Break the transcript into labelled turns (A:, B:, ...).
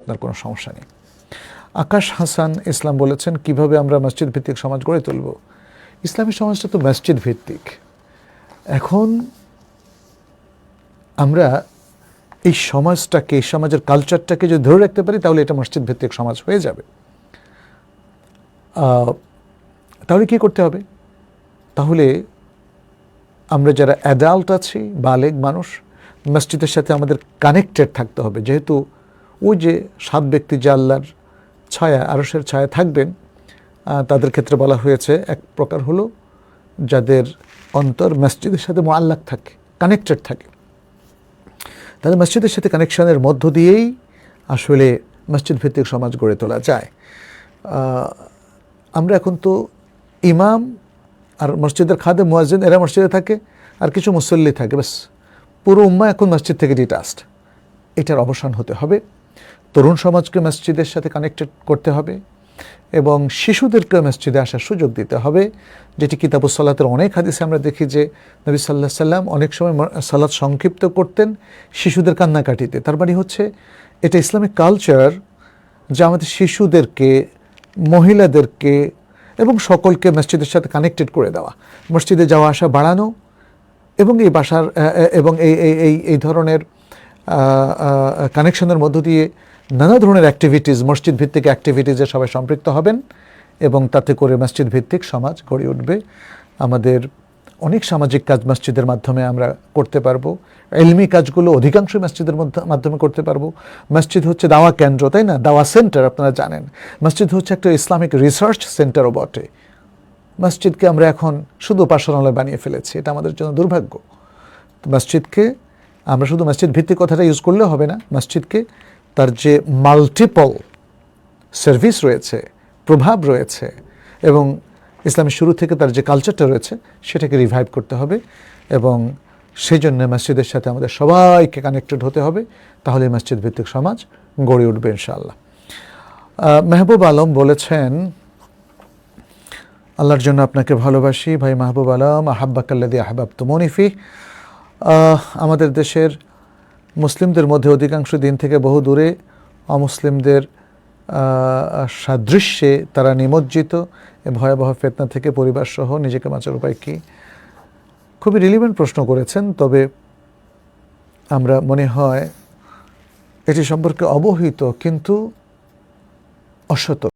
A: আপনার কোনো সমস্যা নেই। আকাশ হাসান ইসলাম বলেছেন, কিভাবে আমরা মসজিদ ভিত্তিক সমাজ গড়ে তুলব? ইসলামী সমাজটা তো মসজিদ ভিত্তিক। এখন আমরা এই সমাজটাকে, এই সমাজের কালচারটাকে যদি ধরে রাখতে পারি, তাহলে এটা মসজিদ ভিত্তিক সমাজ হয়ে যাবে। তাহলে কী করতে হবে? তাহলে আমরা যারা অ্যাডাল্ট আছি, বালেগ মানুষ, মসজিদের সাথে আমাদের কানেক্টেড থাকতে হবে। যেহেতু ওই যে 7 ব্যক্তি যে আল্লাহর ছায়া, আরশের ছায়া থাকবেন, তাদের ক্ষেত্রে বলা হয়েছে এক প্রকার হলো যাদের অন্তর মসজিদের সাথে মুআল্লাক থাকে, কানেক্টেড থাকে। তাদের মসজিদের সাথে কানেকশনের মধ্য দিয়েই আসলে মসজিদ ভিত্তিক সমাজ গড়ে তোলা যায়। আমরা এখন তো ইমাম আর মসজিদের খাদেম মুয়াজ্জিন এরা মসজিদে থাকে, আর কিছু মুসল্লি থাকে, ব্যাস। পুরো উম্মাহ এখন মসজিদ থেকে ডিটাচড। এটার অবসান হতে হবে। তরুণ সমাজকে মসজিদের সাথে কানেক্টেড করতে হবে এবং শিশুদেরকে মসজিদে আসার সুযোগ দিতে হবে, যেটি কিতাবুস সালাতের অনেক হাদিসে আমরা দেখি যে নবী সাল্লাল্লাহু আলাইহি সাল্লাম অনেক সময় সালাত সংক্ষিপ্ত করতেন শিশুদের কান্নাকাটিতে। তার মানে হচ্ছে এটা ইসলামিক কালচার যা আমাদের শিশুদেরকে, মহিলাদেরকে এবং সকলকে মসজিদের সাথে কানেক্টেড করে দেওয়া, মসজিদে যাওয়া আসা বাড়ানো এবং এই বাসার এবং এই ধরনের কানেকশনের মধ্য দিয়ে নানা ধরনের অ্যাক্টিভিটিস, মসজিদ ভিত্তিক অ্যাক্টিভিটিসে সবাই সম্পৃক্ত হবেন এবং তাতে করে মসজিদ ভিত্তিক সমাজ গড়ে উঠবে। আমাদের অনেক সামাজিক কাজ মসজিদের মাধ্যমে আমরা করতে পারবো। ইলমি কাজগুলো অধিকাংশ মসজিদের মাধ্যমে করতে পারবো। মসজিদ হচ্ছে দাওয়া কেন্দ্র, তাই না? দাওয়া সেন্টার, আপনারা জানেন। মসজিদ হচ্ছে একটা ইসলামিক রিসার্চ সেন্টারও বটে। মসজিদকে আমরা এখন শুধু উপাসনালয় বানিয়ে ফেলেছি, এটা আমাদের জন্য দুর্ভাগ্য। মসজিদকে আমরা শুধু মসজিদ ভিত্তিক কথাটা ইউজ করলেও হবে না। মসজিদকে তার যে মাল্টিপল সার্ভিস রয়েছে, প্রভাব রয়েছে এবং ইসলামের শুরু থেকে তার যে কালচারটা রয়েছে সেটাকে রিভাইভ করতে হবে এবং সেই জন্য মসজিদের সাথে আমাদের সবাইকে কানেক্টেড হতে হবে। তাহলে মসজিদ ভিত্তিক সমাজ গড়ে উঠবে ইনশাআল্লাহ। মেহবুব আলম বলেছেন, আল্লাহর জন্য আপনাকে ভালোবাসি ভাই মাহবুব আলম, আহাব্বাকাল্লাযী আহবাবতুমুনি ফিহ। আমাদের দেশের মুসলিমদের মধ্যে অধিকাংশ দিন থেকে বহু দূরে, অমুসলিমদের সাদৃশ্যে তারা নিমজ্জিত। ভয়াবহ ফিতনা থেকে পরিবার সহ নিজেকে বাঁচার উপায় কী? খুবই রিলিভেন্ট প্রশ্ন করেছেন, তবে আমরা মনে হয় এটি সম্পর্কে অবহিত কিন্তু অসতর্ক।